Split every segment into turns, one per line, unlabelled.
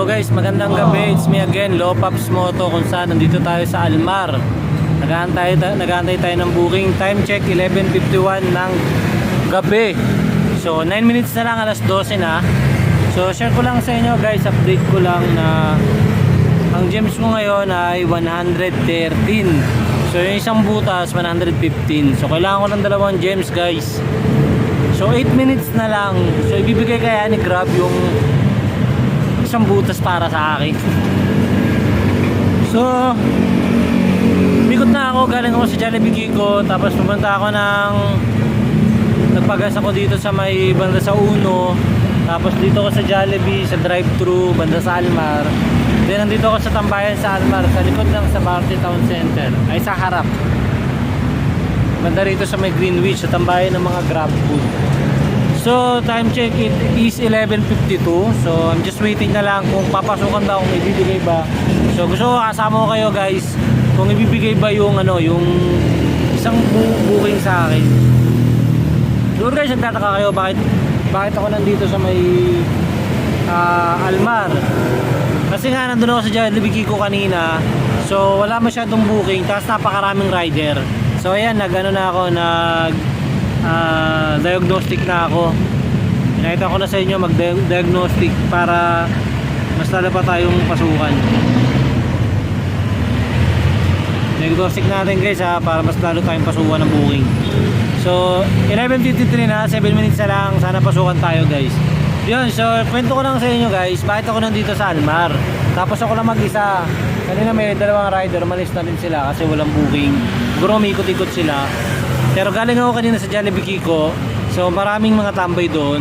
Hello guys, magandang gabi. It's me again, Lopaps Moto, kung saan nandito tayo sa Almar. Nag-aantay tayo ng booking. Time check 11:51 ng gabi. So 9 minutes na lang, alas 12 na. So share ko lang sa inyo guys, update ko lang na ang gems ko ngayon ay 113. So yung isang butas 115. So kailangan ko ng dalawang gems guys. So 8 minutes na lang. So ibibigay kaya ni Grab yung isang butas para sa akin. So mikot na ako, galing ako sa Jollibee Kiko, tapos pumunta ako nagpagas ako dito sa may banda sa Uno, tapos dito ako sa Jollibee sa drive-thru banda sa Almar. Then nandito ako sa tambayan sa Almar, sa likod lang sa Barte Town Center, ay sa harap banda rito sa may Greenwich, sa tambayan ng mga Grab food. So time check, it is 11:52. So I'm just waiting na lang kung papasukan ba, kung ibibigay ba. So gusto ko kasama ko kayo guys, kung ibibigay ba yung yung isang booking sa akin. Siguro guys nagtataka kayo bakit ako nandito sa may Almar. Kasi nga nandun ako sa Jollibee Kiko kanina. So wala masyadong booking, tapos napakaraming rider. So ayan, diagnostic na ako. Pinakita ko na sa inyo mag-diagnostic para mas lalo pa tayong pasukan. Diagnostic natin guys para mas lalo tayong pasukan ng booking. So 11:53 na, 7 minutes na lang, sana pasukan tayo guys. Yun, so kwento ko lang sa inyo guys, bakit ako nandito sa Almar. Tapos ako lang mag-isa. Kanina may dalawang rider, malis na din sila kasi walang booking. Siguro may ikot-ikot sila. Pero galing ako kanina sa Jollibee Kiko, so maraming mga tambay doon.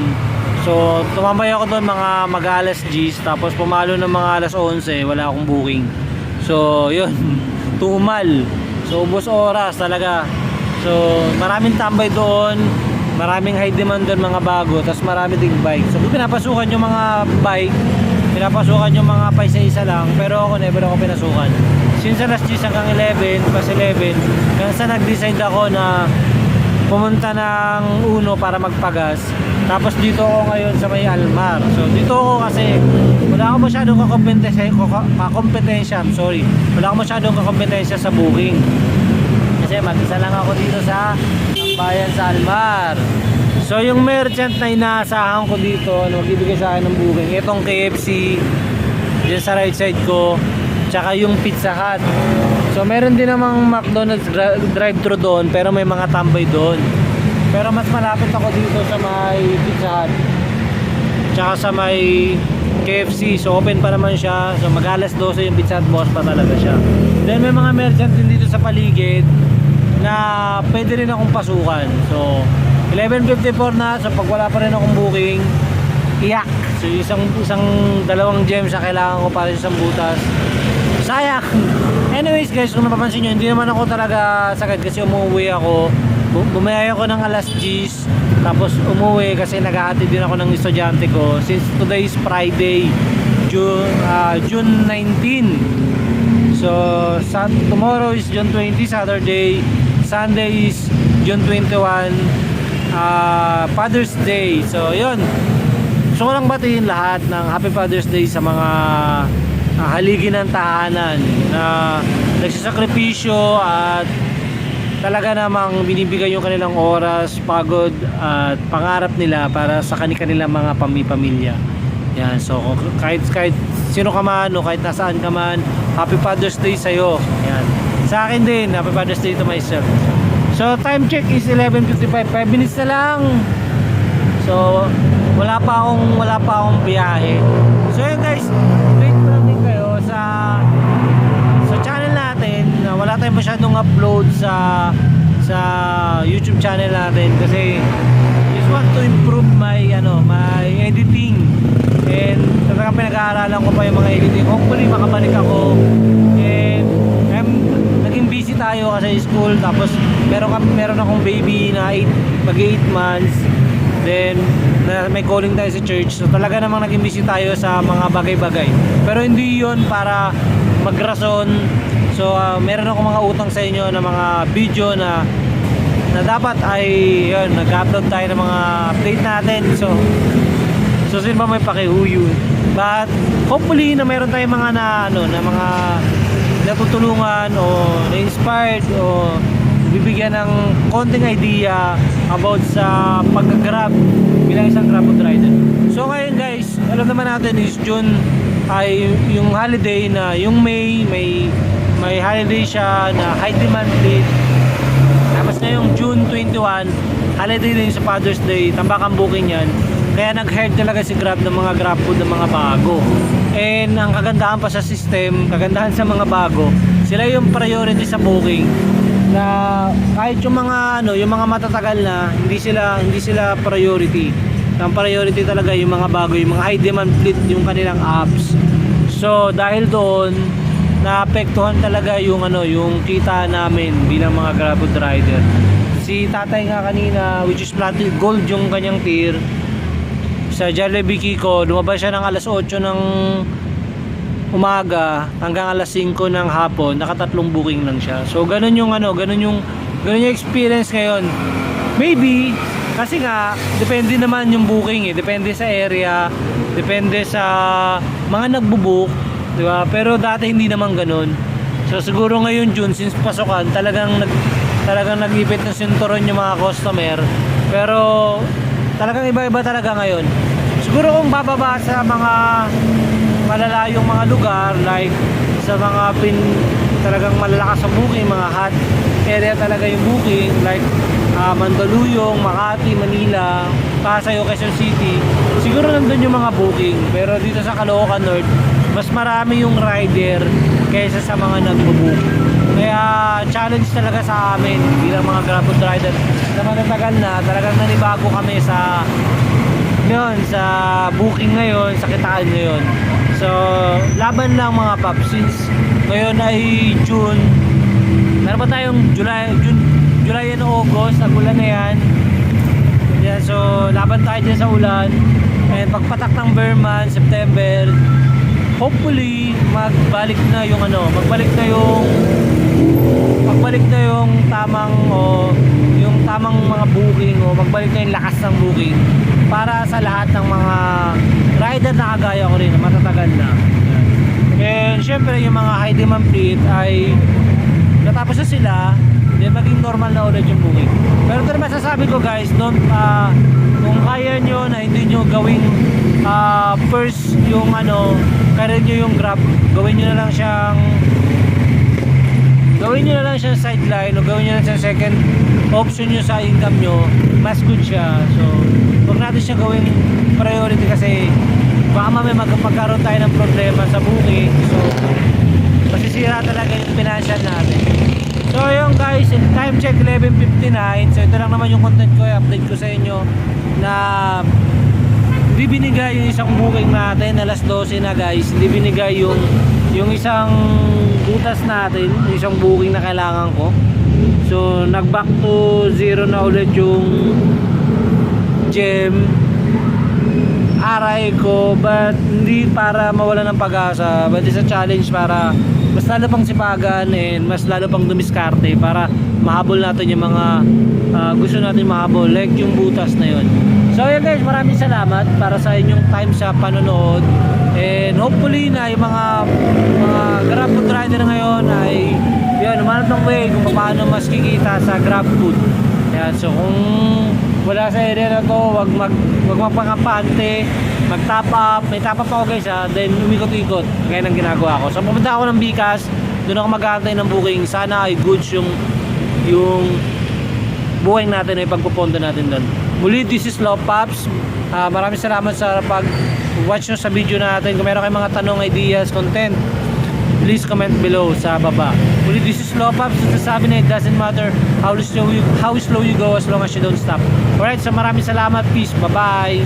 So tumambay ako doon mga mag-alas 10, tapos pumalo ng mga alas 11, wala akong booking. So yun, tumal. So ubos oras talaga. So maraming tambay doon, maraming high demand doon, mga bago, tapos marami ding bike. So pinapasukan yung mga bike, pinapasukan yung mga pa isa-isa lang, pero ako never ako pinasukan. Since alas 10 hanggang 11, pas 11, kaya sa nag-decide ako na pumunta ng Uno para magpagas. Tapos dito ako ngayon sa may Almar. So dito ako kasi wala akong masyadong kakompetensya, wala akong masyadong kakompetensya sa booking. Kasi mag-isa lang ako dito sa bayan sa Almar. So yung merchant na inaasahan ko dito, magbibigay sa akin ng booking, itong KFC dyan sa right side ko, tsaka yung Pizza Hut. So meron din namang McDonald's drive-thru doon, pero may mga tambay doon. Pero mas malapit ako dito sa may Pizza Hut, tsaka sa may KFC. So open pa naman siya. So mag-alas 12 yung Pizza Hut, boss pa talaga siya. Then may mga merchant din dito sa paligid na pwede rin akong pasukan. So 11:54 na, so pag wala pa rin akong booking, iyak. So isang dalawang gems sa kailangan ko para sa isang butas, sayang. Anyways guys, kung napapansin nyo, hindi naman ako talaga sagad kasi umuwi ako. Bumiyay ako ng alas 10, tapos umuwi kasi nag-aatid din ako ng estudyante ko. Since today is Friday, June 19. So tomorrow is June 20, Saturday. Sunday is June 21, Father's Day. So yun, gusto ko lang batiin lahat ng Happy Father's Day sa mga haligi ng tahanan na nagsasakripisyo at talaga namang binibigay yung kanilang oras, pagod at pangarap nila para sa kanilang mga pamilya. Yan, so kahit sino ka man o kahit nasaan ka man, Happy Father's Day sa'yo. Yan, sa akin din, Happy Father's Day to myself. So time check is 11:55, 5 minutes na lang. So wala pa akong biyahe. So yun guys, wait lang din kayo sa channel natin. Wala tayong masyadong upload sa YouTube channel natin kasi just want to improve my editing. And talagang pinag-aaralan ko pa yung mga editing. Hopefully makabalik ako. And naging busy tayo kasi school, tapos meron akong baby na mag-8 months. Then may calling tayo sa church. So talaga namang naging busy tayo sa mga bagay-bagay. Pero hindi yun para magrason. So meron ako mga utang sa inyo na mga video na dapat ay yun, nag-upload tayo ng mga update natin. So So sino ba may pakihuyo? But hopefully na mayroon tayong mga na mga natutulungan o na-inspired o bibigyan ng konting idea about sa pag-grab bilang isang grab food rider. So ngayon guys, alam naman natin is June ay yung holiday na yung may holiday siya na high demand fleet. Tapos ngayong June 21, holiday din sa Father's Day, tambakang booking yan. Kaya nag-hire talaga si Grab ng mga grab food ng mga bago. And ang kagandahan pa sa system, kagandahan sa mga bago, sila yung priority sa booking. Na kahit yung mga yung mga matatagal na, hindi sila priority. Ang priority talaga yung mga bago, yung mga high demand fleet, yung kanilang apps. So dahil doon, naapektuhan talaga yung yung kita namin bilang mga grab food rider. Si tatay nga kanina, which is platinum gold yung kanyang tier, sa Jollibee Kiko, lumabas siya ng alas 8 ng umaga hanggang alas 5 ng hapon, nakatatlong booking lang siya. So ganun yung ganun yung experience ngayon. Maybe kasi nga depende naman yung booking depende sa area, depende sa mga nagbo-book, di ba? Pero dati hindi naman ganun. So siguro ngayon June, since pasukan, talagang nag-ipit ng sinturon yung mga customer. Pero talagang iba-iba talaga ngayon. Siguro kung bababa sa mga malalayong mga lugar, like sa mga talagang malalakas sa booking, mga hot area talaga yung booking, like Mandaluyong, Makati, Manila, Pasay o Quezon City, siguro nandun yung mga booking. Pero dito sa Caloocan North, mas marami yung rider kaysa sa mga nagbo-book. Kaya challenge talaga sa amin bilang mga grab food rider na matatagal na, talagang nanibago kami sa booking ngayon, sa kitaan ngayon. So laban lang mga paps, since ngayon ay June, meron pa tayong July and August, nagulan na yan. Yeah, so laban tayo dyan sa ulan. And pagpatak ng Burman, September, hopefully magbalik na yung tamang mga booking, o magbalik na yung lakas ng booking para sa lahat ng mga rider na kagaya ko rin na matatagal na. And syempre yung mga high demand fleet ay natapos na sila, then maging normal na ulit yung booking. Pero ito naman sasabi ko guys, kung kaya nyo na hindi nyo gawing first yung career nyo yung Grab, gawin nyo na lang siyang sideline, o gawin nyo na siyang second option nyo sa income nyo, mas good siya. So huwag natin siya gawing priority kasi baka mamaya magkaroon tayo ng problema sa booking. So masisira talaga yung financial natin. So yun guys, time check 11:59. So ito lang naman yung content ko, i-update ko sa inyo na hindi binigay yung isang booking natin, alas 12 na guys. Hindi binigay yung isang butas natin, yung isang booking na kailangan ko. So nag back to zero na ulit yung gem aray ko, but hindi para mawala ng pag-asa, but it's a challenge para mas lalo pang sipagan and mas lalo pang dumiskarte para mahabol natin yung mga gusto natin mahabol, like yung butas na yun. So yun guys, maraming salamat para sa inyong time sa panonood, and hopefully na yung mga grab food rider ngayon ay yun, umanap ng way kung paano mas kikita sa grab food. Yan, so kung wala sa area na to, wag magpangapante, mag-top up. May top up ako guys then umikot-ikot kaya nang ginagawa ko. So pumunta ako ng Bicas, doon ako mag-aantay ng booking. Sana ay goods yung booking natin, ay pagpupunta natin doon. Muli, this is Love Pops. Maraming salamat sa pag-watch nyo sa video natin. Kung meron kayong mga tanong, ideas, content, please comment below sa baba. Muli, this is Love Pops. Sasabi na it doesn't matter how slow you go as long as you don't stop. Alright, so maraming salamat. Peace. Bye-bye.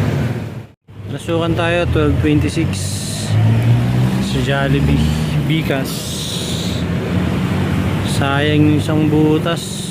Nasukan tayo 12:26 sa Jollibee Bicas. Sayang yung isang butas.